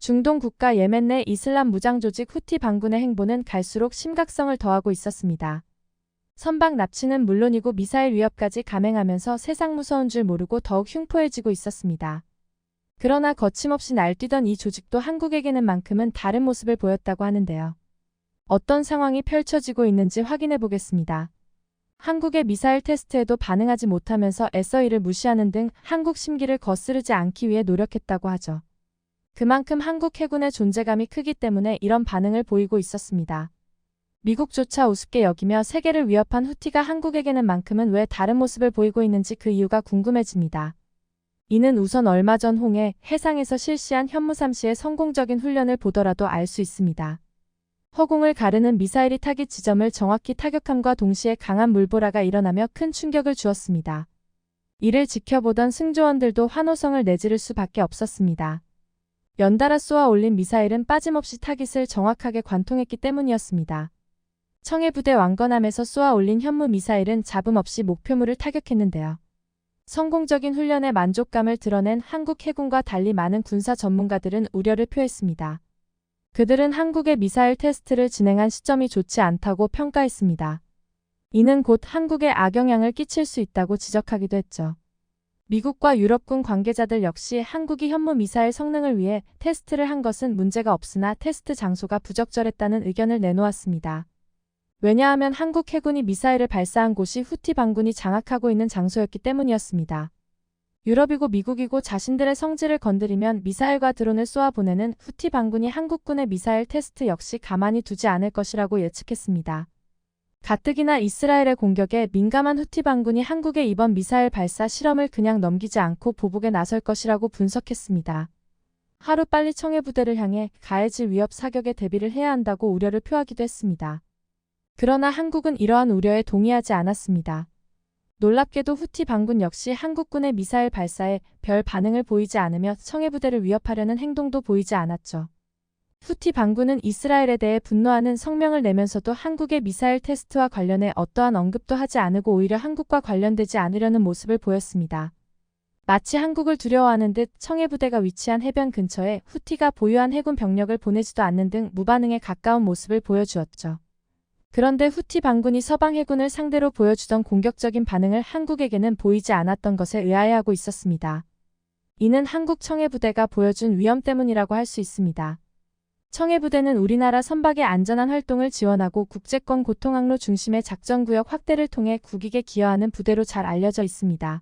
중동 국가 예멘 내 이슬람 무장 조직 후티 반군의 행보는 갈수록 심각성을 더하고 있었습니다. 선박 납치는 물론이고 미사일 위협까지 감행하면서 세상 무서운 줄 모르고 더욱 흉포해지고 있었습니다. 그러나 거침없이 날뛰던 이 조직도 한국에게는 만큼은 다른 모습을 보였다고 하는데요. 어떤 상황이 펼쳐지고 있는지 확인해 보겠습니다. 한국의 미사일 테스트에도 반응하지 못하면서 애써 이를 무시하는 등 한국 심기를 거스르지 않기 위해 노력했다고 하죠. 그만큼 한국 해군의 존재감이 크기 때문에 이런 반응을 보이고 있었습니다. 미국조차 우습게 여기며 세계를 위협한 후티가 한국에게는 만큼은 왜 다른 모습을 보이고 있는지 그 이유가 궁금해집니다. 이는 우선 얼마 전 홍해, 해상에서 실시한 현무삼시의 성공적인 훈련을 보더라도 알 수 있습니다. 허공을 가르는 미사일이 타깃 지점을 정확히 타격함과 동시에 강한 물보라가 일어나며 큰 충격을 주었습니다. 이를 지켜보던 승조원들도 환호성을 내지를 수밖에 없었습니다. 연달아 쏘아 올린 미사일은 빠짐없이 타깃을 정확하게 관통했기 때문이었습니다. 청해부대 왕건함에서 쏘아 올린 현무 미사일은 잡음 없이 목표물을 타격했는데요. 성공적인 훈련의 만족감을 드러낸 한국 해군과 달리 많은 군사 전문가들은 우려를 표했습니다. 그들은 한국의 미사일 테스트를 진행한 시점이 좋지 않다고 평가했습니다. 이는 곧 한국에 악영향을 끼칠 수 있다고 지적하기도 했죠. 미국과 유럽군 관계자들 역시 한국이 현무 미사일 성능을 위해 테스트를 한 것은 문제가 없으나 테스트 장소가 부적절했다는 의견을 내놓았습니다. 왜냐하면 한국 해군이 미사일을 발사한 곳이 후티 반군이 장악하고 있는 장소였기 때문이었습니다. 유럽이고 미국이고 자신들의 성질을 건드리면 미사일과 드론을 쏘아보내는 후티 반군이 한국군의 미사일 테스트 역시 가만히 두지 않을 것이라고 예측했습니다. 가뜩이나 이스라엘의 공격에 민감한 후티 반군이 한국의 이번 미사일 발사 실험을 그냥 넘기지 않고 보복에 나설 것이라고 분석했습니다. 하루빨리 청해부대를 향해 가해질 위협 사격에 대비를 해야 한다고 우려를 표하기도 했습니다. 그러나 한국은 이러한 우려에 동의하지 않았습니다. 놀랍게도 후티 반군 역시 한국군의 미사일 발사에 별 반응을 보이지 않으며 청해부대를 위협하려는 행동도 보이지 않았죠. 후티 반군은 이스라엘에 대해 분노하는 성명을 내면서도 한국의 미사일 테스트와 관련해 어떠한 언급도 하지 않고 오히려 한국과 관련되지 않으려는 모습을 보였습니다. 마치 한국을 두려워하는 듯 청해부대가 위치한 해변 근처에 후티가 보유한 해군 병력을 보내지도 않는 등 무반응에 가까운 모습을 보여주었죠. 그런데 후티 반군이 서방 해군을 상대로 보여주던 공격적인 반응을 한국에게는 보이지 않았던 것에 의아해하고 있었습니다. 이는 한국 청해부대가 보여준 위험 때문이라고 할 수 있습니다. 청해부대는 우리나라 선박의 안전한 활동을 지원하고 국제권 고통항로 중심의 작전구역 확대를 통해 국익에 기여하는 부대로 잘 알려져 있습니다.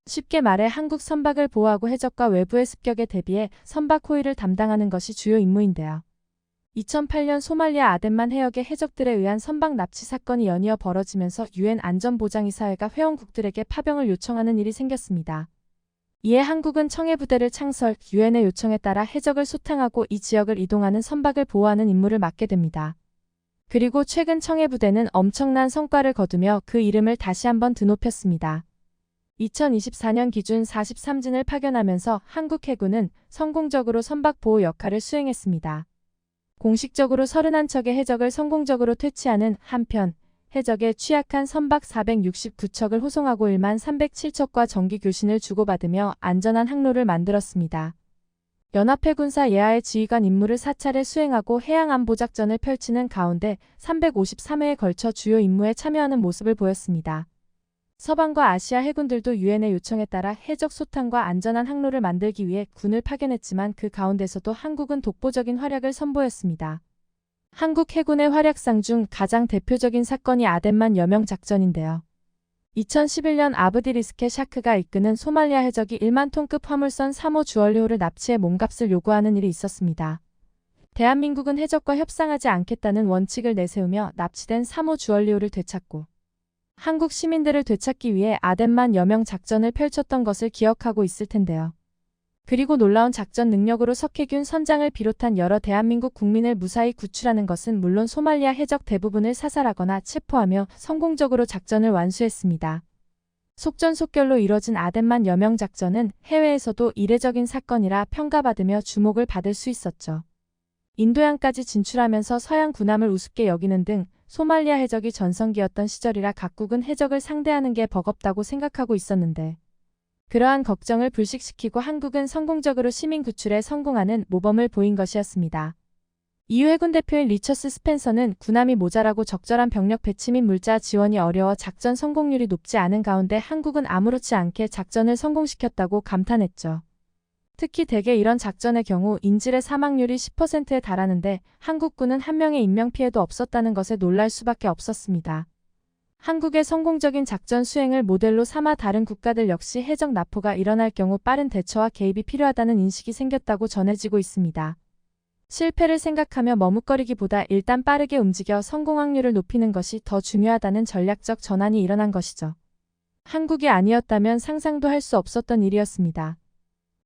쉽게 말해 한국 선박을 보호하고 해적과 외부의 습격에 대비해 선박 호위를 담당하는 것이 주요 임무인데요. 2008년 소말리아 아덴만 해역의 해적들에 의한 선박 납치 사건이 연이어 벌어지면서 유엔 안전보장이사회가 회원국들에게 파병을 요청하는 일이 생겼습니다. 이에 한국은 청해부대를 창설, 유엔의 요청에 따라 해적을 소탕하고 이 지역을 이동하는 선박을 보호하는 임무를 맡게 됩니다. 그리고 최근 청해부대는 엄청난 성과를 거두며 그 이름을 다시 한번 드높였습니다. 2024년 기준 43진을 파견하면서 한국 해군은 성공적으로 선박 보호 역할을 수행했습니다. 공식적으로 31척의 해적을 성공적으로 퇴치하는 한편 해적에 취약한 선박 469척을 호송하고 1만 307척과 정기 교신을 주고받으며 안전한 항로를 만들었습니다. 연합해군사 예하의 지휘관 임무를 4차례 수행하고 해양안보작전을 펼치는 가운데 353회에 걸쳐 주요 임무에 참여하는 모습을 보였습니다. 서방과 아시아 해군들도 유엔의 요청에 따라 해적 소탕과 안전한 항로를 만들기 위해 군을 파견했지만 그 가운데서도 한국은 독보적인 활약을 선보였습니다. 한국 해군의 활약상 중 가장 대표적인 사건이 아덴만 여명 작전인데요. 2011년 아브디리스케 샤크가 이끄는 소말리아 해적이 1만 톤급 화물선 3호 주얼리호를 납치해 몸값을 요구하는 일이 있었습니다. 대한민국은 해적과 협상하지 않겠다는 원칙을 내세우며 납치된 3호 주얼리호를 되찾고 한국 시민들을 되찾기 위해 아덴만 여명 작전을 펼쳤던 것을 기억하고 있을 텐데요. 그리고 놀라운 작전 능력으로 석해균 선장을 비롯한 여러 대한민국 국민을 무사히 구출하는 것은 물론 소말리아 해적 대부분을 사살하거나 체포하며 성공적으로 작전을 완수했습니다. 속전속결로 이뤄진 아덴만 여명 작전은 해외에서도 이례적인 사건이라 평가받으며 주목을 받을 수 있었죠. 인도양까지 진출하면서 서양 군함을 우습게 여기는 등 소말리아 해적이 전성기였던 시절이라 각국은 해적을 상대하는 게 버겁다고 생각하고 있었는데 그러한 걱정을 불식시키고 한국은 성공적으로 시민 구출에 성공하는 모범을 보인 것이었습니다. EU 해군 대표인 리처스 스펜서는 군함이 모자라고 적절한 병력 배치 및 물자 지원이 어려워 작전 성공률이 높지 않은 가운데 한국은 아무렇지 않게 작전을 성공시켰다고 감탄했죠. 특히 대개 이런 작전의 경우 인질의 사망률이 10%에 달하는데 한국군은 한 명의 인명피해도 없었다는 것에 놀랄 수밖에 없었습니다. 한국의 성공적인 작전 수행을 모델로 삼아 다른 국가들 역시 해적 납포가 일어날 경우 빠른 대처와 개입이 필요하다는 인식이 생겼다고 전해지고 있습니다. 실패를 생각하며 머뭇거리기보다 일단 빠르게 움직여 성공 확률을 높이는 것이 더 중요하다는 전략적 전환이 일어난 것이죠. 한국이 아니었다면 상상도 할 수 없었던 일이었습니다.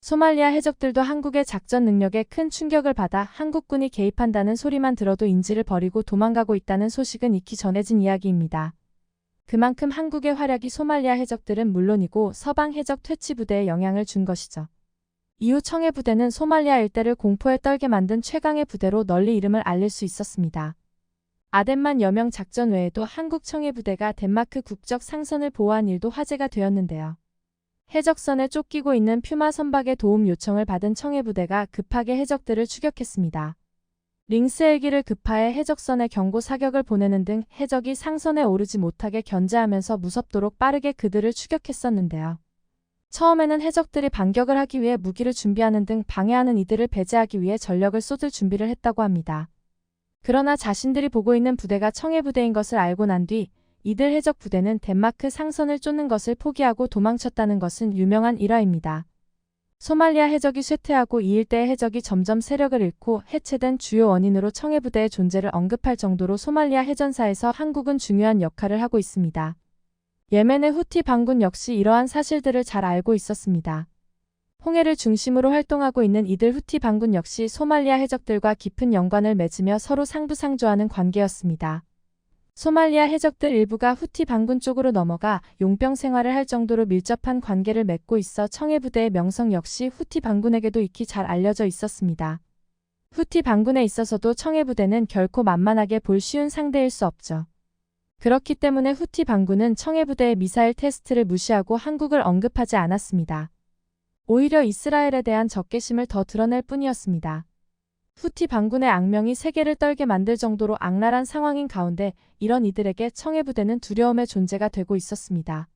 소말리아 해적들도 한국의 작전 능력에 큰 충격을 받아 한국군이 개입한다는 소리만 들어도 인질을 버리고 도망가고 있다는 소식은 익히 전해진 이야기입니다. 그만큼 한국의 활약이 소말리아 해적들은 물론이고 서방 해적 퇴치부대에 영향을 준 것이죠. 이후 청해부대는 소말리아 일대를 공포에 떨게 만든 최강의 부대로 널리 이름을 알릴 수 있었습니다. 아덴만 여명 작전 외에도 한국 청해부대가 덴마크 국적 상선을 보호한 일도 화제가 되었는데요. 해적선에 쫓기고 있는 퓨마 선박의 도움 요청을 받은 청해부대가 급하게 해적들을 추격했습니다. 링스 헬기를 급하해 해적선에 경고 사격을 보내는 등 해적이 상선에 오르지 못하게 견제하면서 무섭도록 빠르게 그들을 추격했었는데요. 처음에는 해적들이 반격을 하기 위해 무기를 준비하는 등 방해하는 이들을 배제하기 위해 전력을 쏟을 준비를 했다고 합니다. 그러나 자신들이 보고 있는 부대가 청해부대인 것을 알고 난 뒤 이들 해적 부대는 덴마크 상선을 쫓는 것을 포기하고 도망쳤다는 것은 유명한 일화입니다. 소말리아 해적이 쇠퇴하고 이 일대의 해적이 점점 세력을 잃고 해체된 주요 원인으로 청해부대의 존재를 언급할 정도로 소말리아 해전사에서 한국은 중요한 역할을 하고 있습니다. 예멘의 후티 반군 역시 이러한 사실들을 잘 알고 있었습니다. 홍해를 중심으로 활동하고 있는 이들 후티 반군 역시 소말리아 해적들과 깊은 연관을 맺으며 서로 상부상조하는 관계였습니다. 소말리아 해적들 일부가 후티 반군 쪽으로 넘어가 용병 생활을 할 정도로 밀접한 관계를 맺고 있어 청해부대의 명성 역시 후티 반군에게도 익히 잘 알려져 있었습니다. 후티 반군에 있어서도 청해부대는 결코 만만하게 볼 쉬운 상대일 수 없죠. 그렇기 때문에 후티 반군은 청해부대의 미사일 테스트를 무시하고 한국을 언급하지 않았습니다. 오히려 이스라엘에 대한 적개심을 더 드러낼 뿐이었습니다. 후티 반군의 악명이 세계를 떨게 만들 정도로 악랄한 상황인 가운데 이런 이들에게 청해부대는 두려움의 존재가 되고 있었습니다.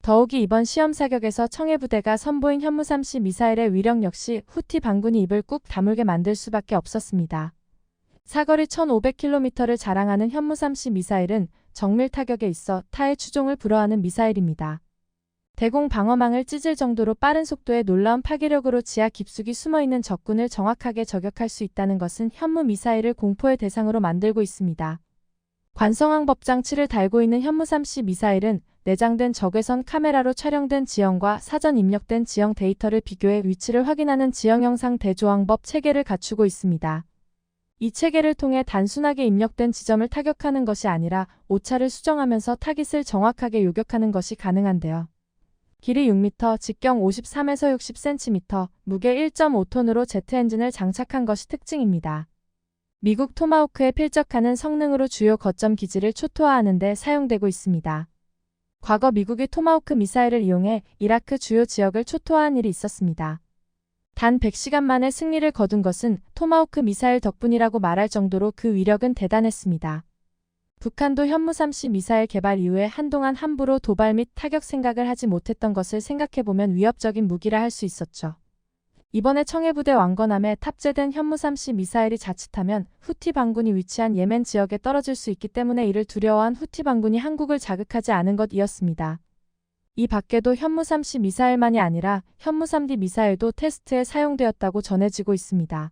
더욱이 이번 시험 사격에서 청해부대가 선보인 현무3C 미사일의 위력 역시 후티 반군이 입을 꾹 다물게 만들 수밖에 없었습니다. 사거리 1500km를 자랑하는 현무3C 미사일은 정밀 타격에 있어 타의 추종을 불허하는 미사일입니다. 대공 방어망을 찢을 정도로 빠른 속도에 놀라운 파괴력으로 지하 깊숙이 숨어있는 적군을 정확하게 저격할 수 있다는 것은 현무 미사일을 공포의 대상으로 만들고 있습니다. 관성항 법장치를 달고 있는 현무3C 미사일은 내장된 적외선 카메라로 촬영된 지형과 사전 입력된 지형 데이터를 비교해 위치를 확인하는 지형 영상 대조항법 체계를 갖추고 있습니다. 이 체계를 통해 단순하게 입력된 지점을 타격하는 것이 아니라 오차를 수정하면서 타깃을 정확하게 요격하는 것이 가능한데요. 길이 6m, 직경 53에서 60cm, 무게 1.5톤으로 제트 엔진을 장착한 것이 특징입니다. 미국 토마호크에 필적하는 성능으로 주요 거점 기지를 초토화하는 데 사용되고 있습니다. 과거 미국이 토마호크 미사일을 이용해 이라크 주요 지역을 초토화한 일이 있었습니다. 단 100시간 만에 승리를 거둔 것은 토마호크 미사일 덕분이라고 말할 정도로 그 위력은 대단했습니다. 북한도 현무3C 미사일 개발 이후에 한동안 함부로 도발 및 타격 생각을 하지 못했던 것을 생각해보면 위협적인 무기라 할 수 있었죠. 이번에 청해부대 왕건함에 탑재된 현무3C 미사일이 자칫하면 후티 반군이 위치한 예멘 지역에 떨어질 수 있기 때문에 이를 두려워한 후티 반군이 한국을 자극하지 않은 것이었습니다. 이 밖에도 현무3C 미사일만이 아니라 현무3D 미사일도 테스트에 사용되었다고 전해지고 있습니다.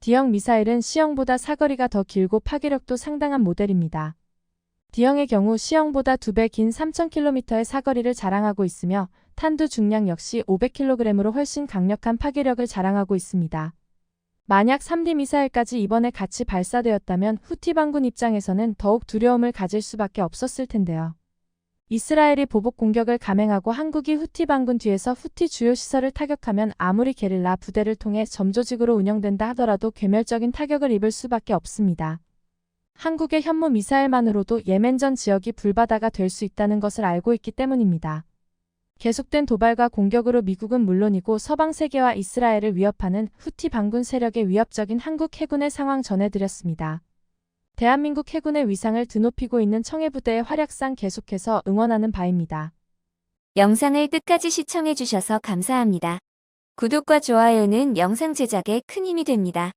D형 미사일은 C형보다 사거리가 더 길고 파괴력도 상당한 모델입니다. D형의 경우 C형보다 2배 긴 3000km의 사거리를 자랑하고 있으며 탄두 중량 역시 500kg으로 훨씬 강력한 파괴력을 자랑하고 있습니다. 만약 3D 미사일까지 이번에 같이 발사되었다면 후티 반군 입장에서는 더욱 두려움을 가질 수밖에 없었을 텐데요. 이스라엘이 보복 공격을 감행하고 한국이 후티 반군 뒤에서 후티 주요 시설을 타격하면 아무리 게릴라 부대를 통해 점조직으로 운영된다 하더라도 괴멸적인 타격을 입을 수밖에 없습니다. 한국의 현무 미사일만으로도 예멘전 지역이 불바다가 될 수 있다는 것을 알고 있기 때문입니다. 계속된 도발과 공격으로 미국은 물론이고 서방 세계와 이스라엘을 위협하는 후티 반군 세력의 위협적인 한국 해군의 상황 전해드렸습니다. 대한민국 해군의 위상을 드높이고 있는 청해부대의 활약상 계속해서 응원하는 바입니다. 영상을 끝까지 시청해주셔서 감사합니다. 구독과 좋아요는 영상 제작에 큰 힘이 됩니다.